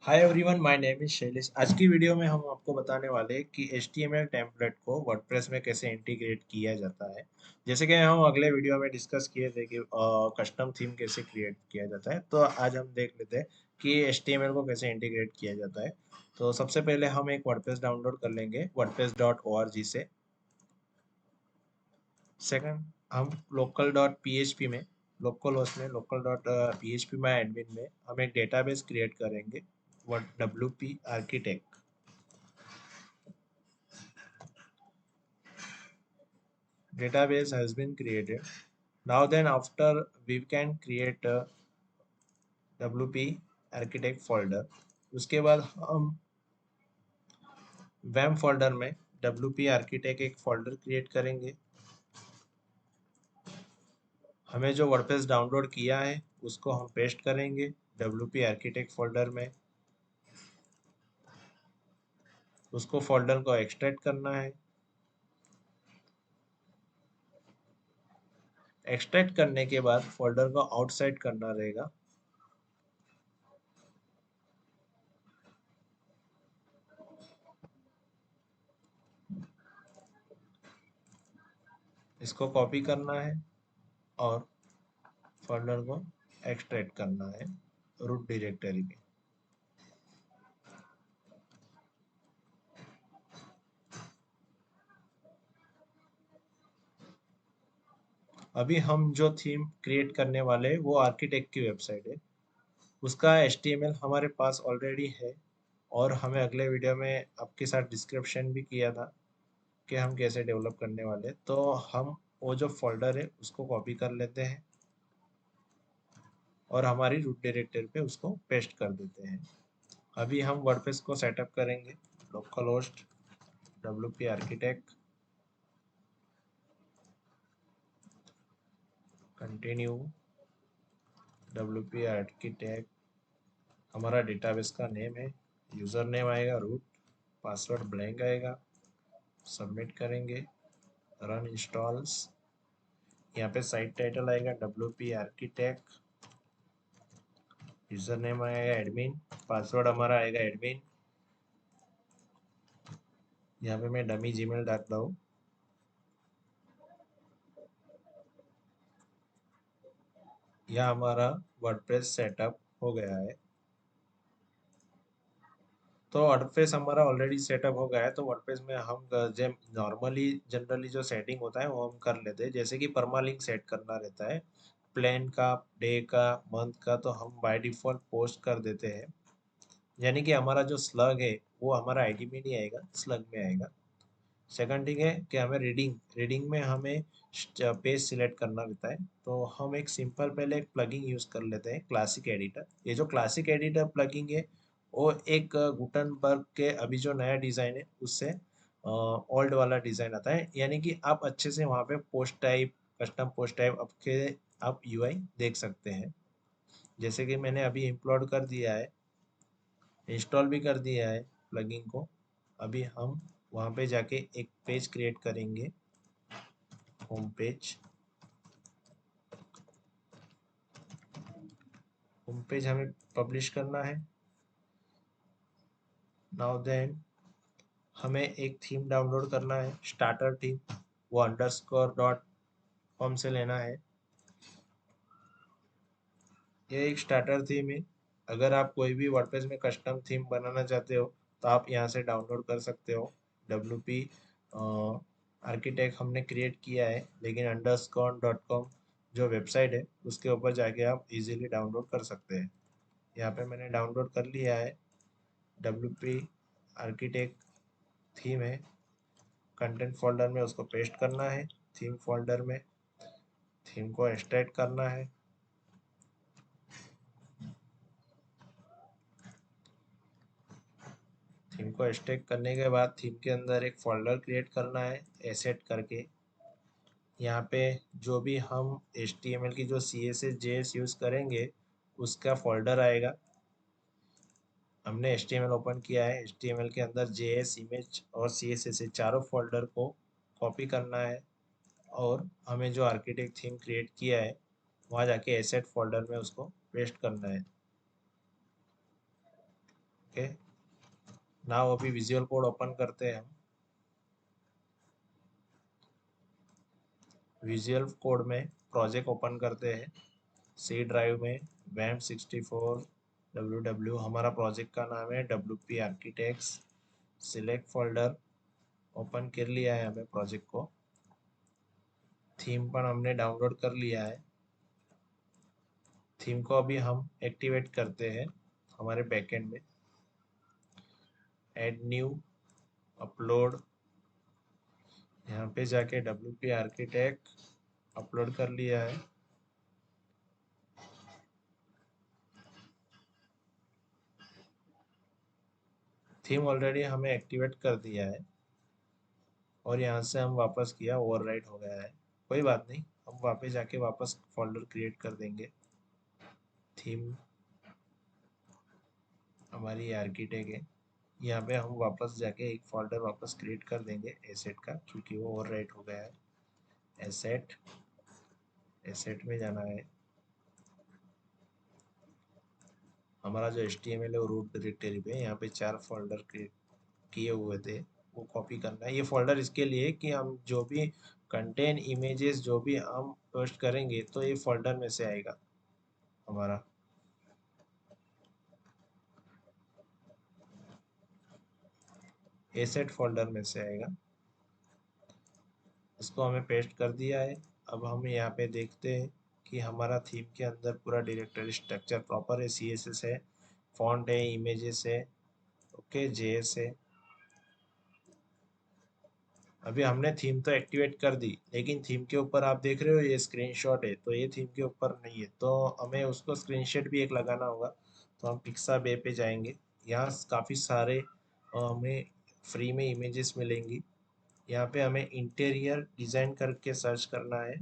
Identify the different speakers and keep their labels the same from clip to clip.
Speaker 1: Hi everyone, my name is Shailesh. आज की video में हम आपको बताने वाले हैं कि HTML टेम्पलेट को वर्डप्रेस में कैसे इंटीग्रेट किया जाता है। जैसे कि हम अगले वीडियो में डिस्कस किए थे कि कस्टम थीम कैसे क्रिएट किया जाता है, तो आज हम देख लेते हैं कि HTML को कैसे इंटीग्रेट किया जाता है। तो सबसे पहले हम एक वर्डप्रेस डाउनलोड कर लेंगे wordpress.org से। सेकंड, हम लोकल होस्ट में local.php माई एडमिन में हम एक डेटाबेस क्रिएट करेंगे, WP architect. Database has been created. Now then, after we can create a WP architect folder. उसके बाद हम वैम फोल्डर में WP आर्किटेक्ट एक फोल्डर क्रिएट करेंगे। हमें जो वर्डप्रेस डाउनलोड किया है उसको हम पेस्ट करेंगे WP आर्किटेक्ट फोल्डर में। उसको फोल्डर को एक्सट्रैक्ट करना है। एक्सट्रैक्ट करने के बाद फोल्डर को आउटसाइड करना रहेगा। इसको कॉपी करना है और फोल्डर को एक्सट्रैक्ट करना है रूट डायरेक्टरी में। अभी हम जो थीम क्रिएट करने वाले हैं वो आर्किटेक्ट की वेबसाइट है। उसका HTML हमारे पास ऑलरेडी है और हमें अगले वीडियो में आपके साथ डिस्क्रिप्शन भी किया था कि हम कैसे डेवलप करने वाले हैं। तो हम वो जो फोल्डर है उसको कॉपी कर लेते हैं और हमारी रूट डायरेक्टरी पे उसको पेस्ट कर देते हैं। अभी हम वर्डप्रेस को सेटअप करेंगे। Local host WP architect, continue WP architect. हमारा डेटाबेस का नेम है, यूज़र नेम आएगा रूट, पासवर्ड ब्लैंक आएगा। सबमिट करेंगे, रन इंस्टॉल्स। यहाँ पे साइट टाइटल आएगा WP आर्किटेक्ट, यूज़र नेम आएगा एडमिन, पासवर्ड हमारा आएगा एडमिन। यहाँ पे मैं डमी जीमेल डाल रहा हूँ। यह हमारा वर्डप्रेस सेटअप हो गया है। तो वर्डप्रेस हमारा ऑलरेडी सेटअप हो गया है। तो वर्डप्रेस में हम जब नॉर्मली जनरली जो सेटिंग होता है वो हम कर लेते हैं। जैसे कि परमालिंक सेट करना रहता है, प्लेन का, डे का, मंथ का, तो हम बाय डिफॉल्ट पोस्ट कर देते हैं। यानी कि हमारा जो स्लग है वो हमारा आईडी में नहीं आएगा, स्लग में आएगा। सेकंड थिंग है कि हमें रीडिंग रीडिंग में हमें पेज सिलेक्ट करना रहता है। तो हम एक सिंपल पहले एक प्लगइन यूज़ कर लेते हैं, क्लासिक एडिटर। ये जो क्लासिक एडिटर प्लगइन है वो एक गुटनबर्ग के अभी जो नया डिज़ाइन है उससे ओल्ड वाला डिज़ाइन आता है। यानी कि आप अच्छे से वहाँ पे post type, custom post type आपके आप यूआई देख सकते हैं। जैसे कि मैंने अभी इंप्लोड कर दिया है, इंस्टॉल भी कर दिया है प्लगइन को। अभी हम वहाँ पे जाके एक पेज क्रिएट करेंगे, होम पेज। होम पेज हमें पब्लिश करना है। नाउ देन हमें एक थीम डाउनलोड करना है, स्टार्टर थीम। वो अंडरस्कोर डॉट कॉम से लेना है। ये एक स्टार्टर थीम है। अगर आप कोई भी वर्डप्रेस में कस्टम थीम बनाना चाहते हो तो आप यहाँ से डाउनलोड कर सकते हो। WP आर्किटेक्ट हमने क्रिएट किया है, लेकिन underscore.com जो वेबसाइट है उसके ऊपर जाके आप इजीली डाउनलोड कर सकते हैं। यहाँ पे मैंने डाउनलोड कर लिया है। WP आर्किटेक्ट थीम है, कंटेंट फोल्डर में उसको पेस्ट करना है। थीम फोल्डर में थीम को एक्सट्रैक्ट करना है। थीम को एक्सट्रैक्ट करने के बाद थीम के अंदर एक फोल्डर क्रिएट करना है एसेट करके। यहाँ पे जो भी हम HTML की जो CSS JS यूज़ करेंगे उसका फोल्डर आएगा। हमने HTML ओपन किया है, HTML के अंदर JS, इमेज और CSS चारों फोल्डर को कॉपी करना है और हमें जो आर्किटेक्ट थीम क्रिएट किया है वहाँ जाके एसेट फोल्डर में उसको पेस्ट करना है। ओके, नाउ अभी विजुअल कोड ओपन करते हैं हम। विजुअल कोड में प्रोजेक्ट ओपन करते हैं। सी ड्राइव में WAMP64 www हमारा प्रोजेक्ट का नाम है, WP architects. Select folder, open कर लिया है हमें प्रोजेक्ट को। थीम पर हमने डाउनलोड कर लिया है। थीम को अभी हम एक्टिवेट करते हैं हमारे बैकएंड में। ऐड न्यू, अपलोड, यहाँ पे जाके WP आर्किटेक्ट अपलोड कर लिया है। थीम ऑलरेडी हमें एक्टिवेट कर दिया है और यहाँ से हम वापस किया, ओवरराइट हो गया है। कोई बात नहीं, हम वापस जाके वापस फोल्डर क्रिएट कर देंगे। थीम हमारी आर्किटेक्ट है, यहाँ पे हम वापस जाके एक फोल्डर वापस क्रिएट कर देंगे एसेट का, क्योंकि वो ओवरराइट हो गया है। एसेट, एसेट में जाना है। हमारा जो HTML है वो रूट डायरेक्टरी पे, यहाँ पे 4 फोल्डर क्रिएट किए हुए थे, वो कॉपी करना है। ये फोल्डर इसके लिए कि हम जो भी कंटेंट इमेजेस जो भी हम पोस्ट करेंगे तो ये फोल्डर में से आएगा हमारा। एसेट फोल्डर में से आएगा। इसको हमें पेस्ट कर दिया है। अब हम यहाँ पे देखते हैं कि हमारा थीम के अंदर पूरा डायरेक्टरी स्ट्रक्चर प्रॉपर है। CSS है, फॉन्ट है, इमेजेस है, ओके, JS है। अभी हमने थीम तो एक्टिवेट कर दी, लेकिन थीम के ऊपर आप देख रहे हो ये स्क्रीनशॉट है, तो ये थीम के ऊपर नहीं है, तो हमें उसको स्क्रीनशॉट भी एक लगाना होगा। तो हम पिक्साबे पे जाएंगे। यहाँ काफ़ी सारे हमें फ्री में इमेजेस मिलेंगी। यहाँ पे हमें इंटीरियर डिज़ाइन करके सर्च करना है,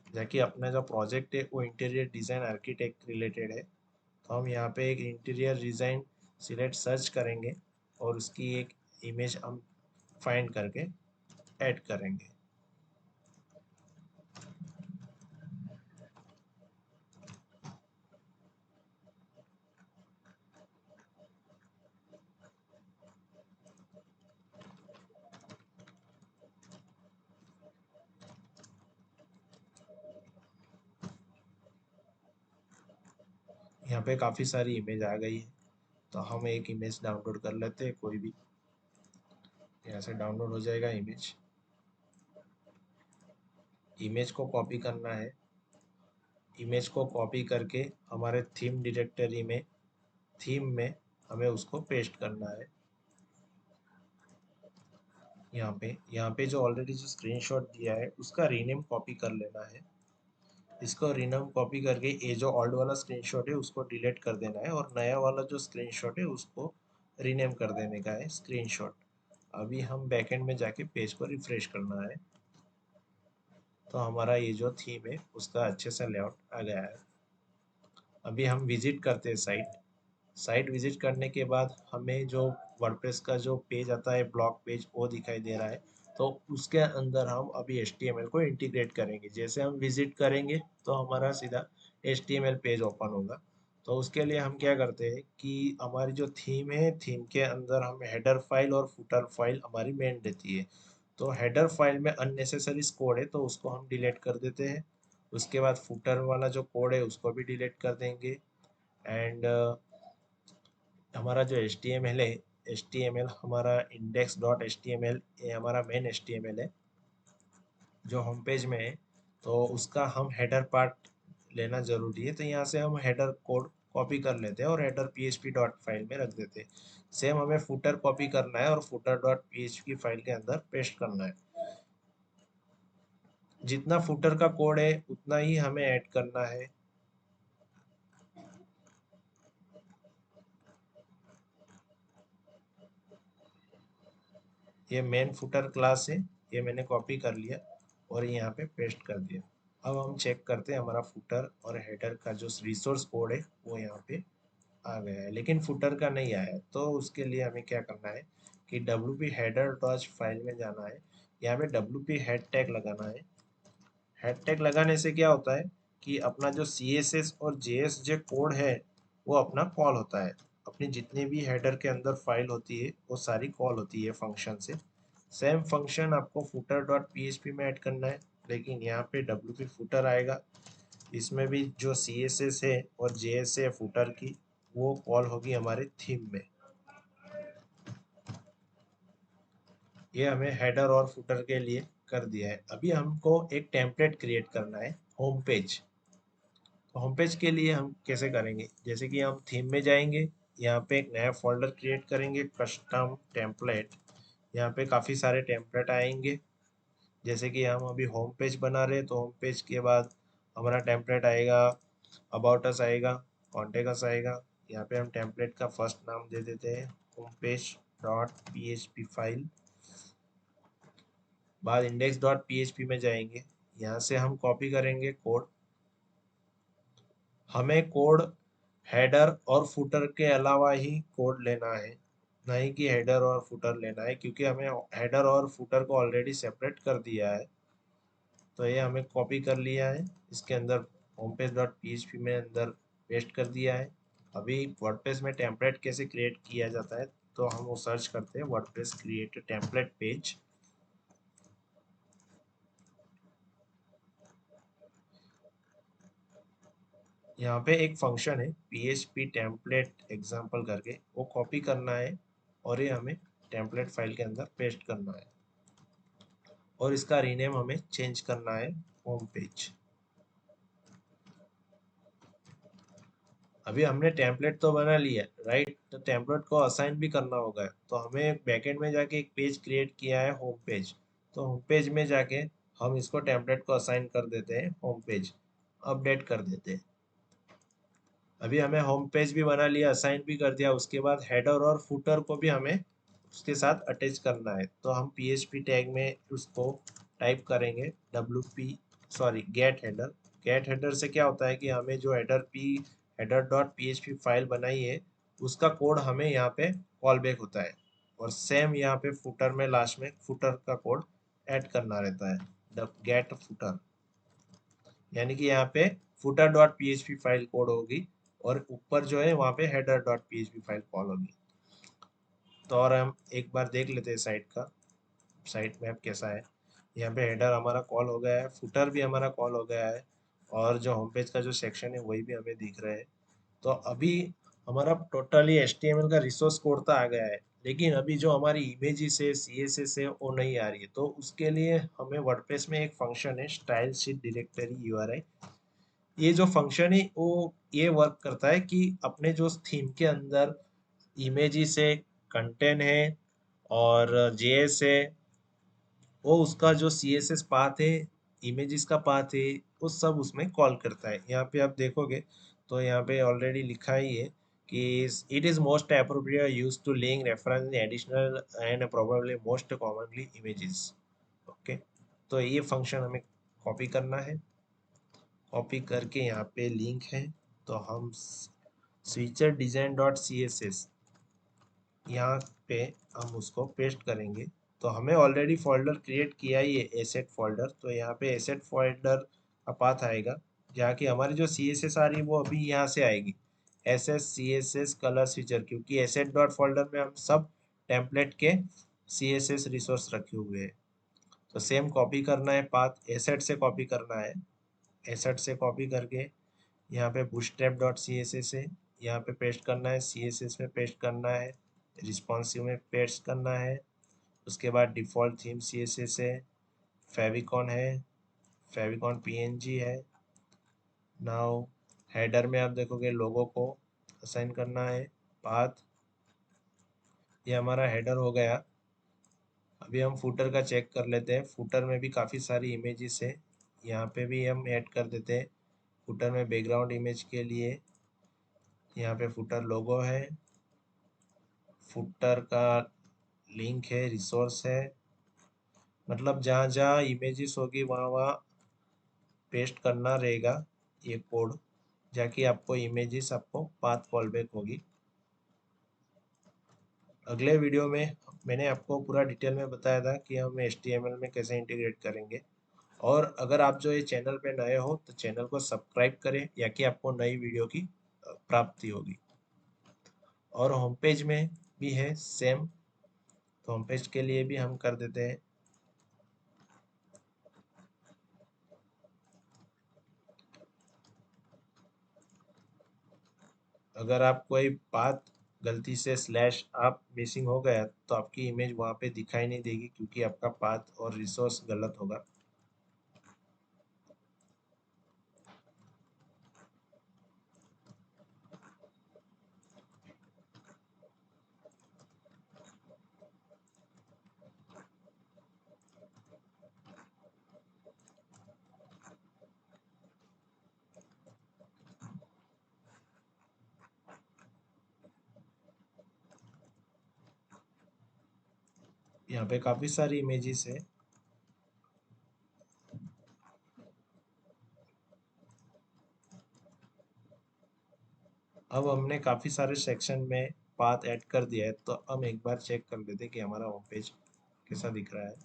Speaker 1: जाकि अपना जो प्रोजेक्ट है वो इंटीरियर डिज़ाइन आर्किटेक्ट रिलेटेड है। तो हम यहाँ पे एक इंटीरियर डिज़ाइन सिलेक्ट सर्च करेंगे और उसकी एक इमेज हम फाइंड करके ऐड करेंगे। यहाँ पे काफ़ी सारी इमेज आ गई है, तो हम एक इमेज डाउनलोड कर लेते हैं कोई भी। यहाँ से डाउनलोड हो जाएगा इमेज। इमेज को कॉपी करना है। इमेज को कॉपी करके हमारे थीम डायरेक्टरी में, थीम में हमें उसको पेस्ट करना है। यहाँ पे जो ऑलरेडी जो स्क्रीनशॉट दिया है उसका रीनेम कॉपी कर लेना है। इसको रीनेम कॉपी करके ये जो ओल्ड वाला स्क्रीनशॉट है उसको डिलीट कर देना है और नया वाला जो स्क्रीनशॉट है उसको रीनेम कर देने का है स्क्रीनशॉट। अभी हम बैकएंड में जाके पेज को रिफ्रेश करना है, तो हमारा ये जो थीम है उसका अच्छे से लेआउट आ गया है। अभी हम विजिट करते हैं साइट। साइट विजिट करने के बाद हमें जो वर्डप्रेस का जो पेज आता है, ब्लॉग पेज, वो दिखाई दे रहा है। तो उसके अंदर हम अभी HTML को इंटीग्रेट करेंगे। जैसे हम विजिट करेंगे तो हमारा सीधा HTML पेज ओपन होगा। तो उसके लिए हम क्या करते हैं कि हमारी जो थीम है, थीम के अंदर हम हेडर फाइल और फुटर फाइल हमारी मेन रहती है। तो हेडर फाइल में अननेसेसरी कोड है तो उसको हम डिलीट कर देते हैं। उसके बाद फुटर वाला जो कोड है उसको भी डिलीट कर देंगे। एंड हमारा जो HTML है, HTML हमारा index.html, ये हमारा मेन HTML है जो होम पेज में है। तो उसका हम हेडर पार्ट लेना ज़रूरी है, तो यहाँ से हम हेडर कोड कॉपी कर लेते हैं और हेडर PHP डॉट फाइल में रख देते हैं। सेम हमें फुटर कॉपी करना है और फुटर डॉट PHP फाइल के अंदर पेस्ट करना है। जितना फुटर का कोड है उतना ही हमें ऐड करना है। ये मेन फुटर क्लास है, ये मैंने कॉपी कर लिया और यहाँ पे पेस्ट कर दिया। अब हम चेक करते हैं हमारा फुटर और हेडर का जो रिसोर्स कोड है वो यहाँ पे आ गया है, लेकिन फुटर का नहीं आया है। तो उसके लिए हमें क्या करना है कि WP हेडर डॉट फाइल में जाना है। यहाँ पे WP हेड टैग लगाना है। हेड टैग लगाने से क्या होता है कि अपना जो CSS और JS जो कोड है वो अपना कॉल होता है। अपनी जितनी भी हेडर के अंदर फाइल होती है वो सारी कॉल होती है फंक्शन से। सेम फंक्शन आपको फुटर डॉट पी में ऐड करना है, लेकिन यहाँ पे WP फुटर आएगा। इसमें भी जो CSS है और JS है फुटर की, वो कॉल होगी हमारे थीम में। ये हमें हेडर और फुटर के लिए कर दिया है। अभी हमको एक टेम्पलेट क्रिएट करना है होम पेज। तो होम पेज के लिए हम कैसे करेंगे, जैसे कि हम थीम में जाएंगे, यहाँ पे एक नया फोल्डर क्रिएट करेंगे कस्टम टेम्पलेट। यहाँ पे काफ़ी सारे टेम्पलेट आएंगे। जैसे कि हम अभी होम पेज बना रहे हैं, तो होम पेज के बाद हमारा टेम्पलेट आएगा, अबाउट अस आएगा, कॉन्टेक्ट अस आएगा। यहाँ पे हम टेम्पलेट का फर्स्ट नाम दे देते हैं home page dot PHP file. बाद इंडेक्स डॉट PHP में जाएंगे, यहाँ से हम कॉपी करेंगे कोड। हमें कोड हेडर और फुटर के अलावा ही कोड लेना है, नहीं कि हेडर और फुटर लेना है, क्योंकि हमें हेडर और फुटर को ऑलरेडी सेपरेट कर दिया है। तो ये हमें कॉपी कर लिया है, इसके अंदर होम पेज डॉट PHP में अंदर पेस्ट कर दिया है। अभी वर्डप्रेस में टेम्पलेट कैसे क्रिएट किया जाता है, तो हम वो सर्च करते हैं वर्डप्रेस क्रिएट टेम्पलेट पेज। यहाँ पे एक फंक्शन है PHP टेम्पलेट एग्जाम्पल करके, वो कॉपी करना है और ये हमें टेम्पलेट फाइल के अंदर पेस्ट करना है, और इसका रीनेम हमें चेंज करना है होम पेज। अभी हमने टेम्पलेट तो बना लिया राइट, तो टेम्पलेट को असाइन भी करना होगा। तो हमें बैकएंड में जाके एक पेज क्रिएट किया है होम पेज, तो होम पेज में जाके हम इसको टेम्पलेट को असाइन कर देते हैं होम पेज, अपडेट कर देते हैं। अभी हमें होम पेज भी बना लिया, असाइन भी कर दिया, उसके बाद हेडर और फुटर को भी हमें उसके साथ अटैच करना है। तो हम PHP टैग में उसको टाइप करेंगे गेट हेडर। गेट हेडर से क्या होता है कि हमें जो हेडर डॉट PHP फाइल बनाई है उसका कोड हमें यहाँ पे कॉल बैक होता है, और सेम यहाँ पे फुटर में लास्ट में फुटर का कोड ऐड करना रहता है गेट फुटर। यानी कि यहाँ पे footer dot PHP file code होगी, और ऊपर जो है वहाँ पे header dot PHP file call होगी। तो और हम एक बार देख लेते हैं साइट मैप कैसा है। यहाँ पे हेडर हमारा कॉल हो गया है, फुटर भी हमारा कॉल हो गया है, और जो होम पेज का जो सेक्शन है वही भी हमें दिख रहा है। तो अभी हमारा टोटली HTML का रिसोर्स कोड तो आ गया है, लेकिन अभी जो हमारी इमेजेस है CSS है वो नहीं आ रही है। तो उसके लिए हमें वर्डप्रेस में एक फंक्शन है स्टाइल शीट डायरेक्टरी URI। ये जो फंक्शन है वो ये वर्क करता है कि अपने जो थीम के अंदर इमेजेस है, कंटेंट है और JS है, वो उसका जो CSS पाथ है, इमेजेस का पाथ है, वो सब उसमें कॉल करता है। यहाँ पे आप देखोगे तो यहाँ पे ऑलरेडी लिखा ही है कि it is most appropriate use to link reference additional and probably most commonly images. Okay, तो ये फंक्शन हमें कॉपी करना है। कॉपी करके यहाँ पे लिंक है, तो हम स्विचर डिजाइन डॉट CSS यहाँ पे हम उसको पेस्ट करेंगे। तो हमें ऑलरेडी फोल्डर क्रिएट किया ही है एसेट फोल्डर, तो यहाँ पे एसेट फोल्डर का पाथ आएगा, जहाँ की हमारी जो CSS आ रही है वो अभी यहाँ से आएगी SS CSS कलर स्विचर, क्योंकि एसेट डॉट फोल्डर में हम सब टेम्पलेट के CSS रिसोर्स रखे हुए हैं। तो सेम कॉपी करना है पाथ, एसेट से कॉपी करना है। एसेट से कॉपी करके यहाँ पे बूटस्ट्रैप डॉट CSS है, यहाँ पे पेस्ट करना है, CSS में पेस्ट करना है, रिस्पॉन्सिव में पेस्ट करना है। उसके बाद डिफ़ॉल्ट थीम CSS है, फेविकॉन है, फेविकॉन PNG है। नाउ हेडर में आप देखोगे लोगो को असाइन करना है पाथ। ये हमारा हेडर हो गया। अभी हम फुटर का चेक कर लेते हैं। फुटर में भी काफ़ी सारी इमेजेस है, यहाँ पे भी हम ऐड कर देते हैं। फुटर में बैकग्राउंड इमेज के लिए यहाँ पे फुटर लोगो है, फुटर का लिंक है, रिसोर्स है, मतलब जहाँ जहाँ इमेजेस होगी वहाँ वहाँ पेस्ट करना रहेगा ये कोड, जाकि आपको इमेजेस आपको पाथ कॉल बैक होगी। अगले वीडियो में मैंने आपको पूरा डिटेल में बताया था कि हम HTML में कैसे इंटीग्रेट करेंगे। और अगर आप जो ये चैनल पे नए हो तो चैनल को सब्सक्राइब करें, या कि आपको नई वीडियो की प्राप्ति होगी। और होम पेज में भी है सेम, तो होम पेज के लिए भी हम कर देते हैं। अगर आप कोई पाथ गलती से स्लैश आप मिसिंग हो गया तो आपकी इमेज वहाँ पे दिखाई नहीं देगी, क्योंकि आपका पाथ और रिसोर्स गलत होगा। यहाँ पे काफ़ी सारी इमेजेस है। अब हमने काफ़ी सारे सेक्शन में पाथ ऐड कर दिया है, तो हम एक बार चेक कर लेते हैं कि हमारा होम पेज कैसा दिख रहा है।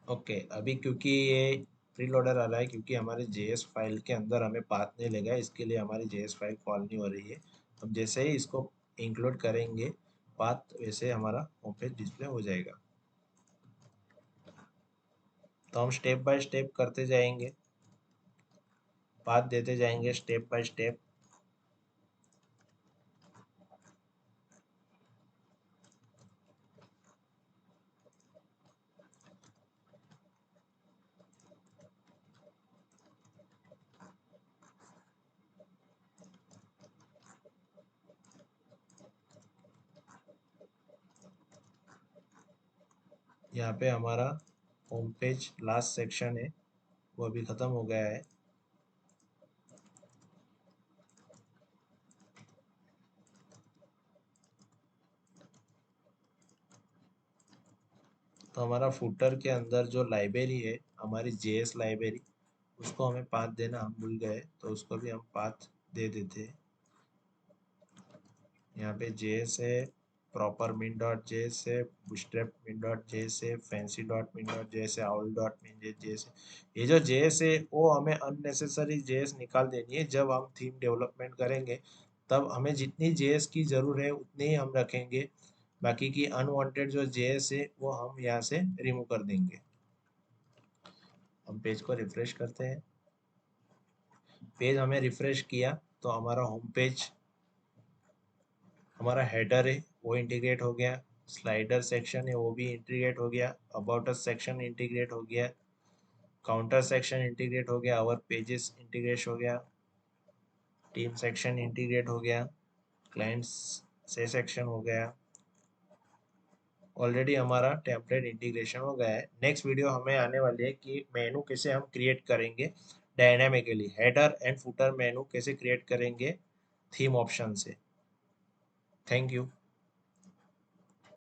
Speaker 1: ओके, अभी क्योंकि ये प्रीलोडर आ रहा है, क्योंकि हमारे जेएस फाइल के अंदर हमें पाथ नहीं लेगा, इसके लिए हमारी जेएस फाइल कॉल नहीं हो रही है। हम जैसे ही इसको इंक्लूड करेंगे पाथ, वैसे हमारा होम पेज डिस्प्ले हो जाएगा। तो हम स्टेप बाय स्टेप करते जाएंगे, पाथ देते जाएंगे स्टेप बाय स्टेप। यहाँ पे हमारा होम पेज लास्ट सेक्शन है, वो अभी ख़त्म हो गया है। तो हमारा फुटर के अंदर जो लाइब्रेरी है, हमारी जेएस लाइब्रेरी, उसको हमें पाथ देना हम भूल गए, तो उसको भी हम पाथ दे देते हैं। यहाँ पे जेएस है, प्रॉपर min डॉट जेएस है, बूटस्ट्रैप min डॉट जेएस है, fancy dot min dot JS है, आउल डॉट min जेएस है। ये जो जेएस है वो हमें अननेसेसरी जेएस निकाल देनी है। जब हम थीम डेवलपमेंट करेंगे तब हमें जितनी जेएस की ज़रूरत है उतनी ही हम रखेंगे, बाकी की अनवांटेड जो जेएस है वो हम यहाँ से रिमूव कर देंगे। हम पेज को रिफ्रेश करते हैं, पेज हमें रिफ्रेश किया तो हमारा होम पेज, हमारा हेडर है वो इंटीग्रेट हो गया, स्लाइडर सेक्शन है वो भी इंटीग्रेट हो गया, अबाउट अस सेक्शन इंटीग्रेट हो गया, काउंटर सेक्शन इंटीग्रेट हो गया, आवर पेजेस इंटीग्रेट हो गया, टीम सेक्शन इंटीग्रेट हो गया, क्लाइंट्स से सेक्शन हो गया। ऑलरेडी हमारा टेम्पलेट इंटीग्रेशन हो गया है। नेक्स्ट वीडियो हमें आने वाली है कि मेनू कैसे हम क्रिएट करेंगे डायनामिकली, हेडर एंड फुटर मेनू कैसे क्रिएट करेंगे थीम ऑप्शन से। Thank you.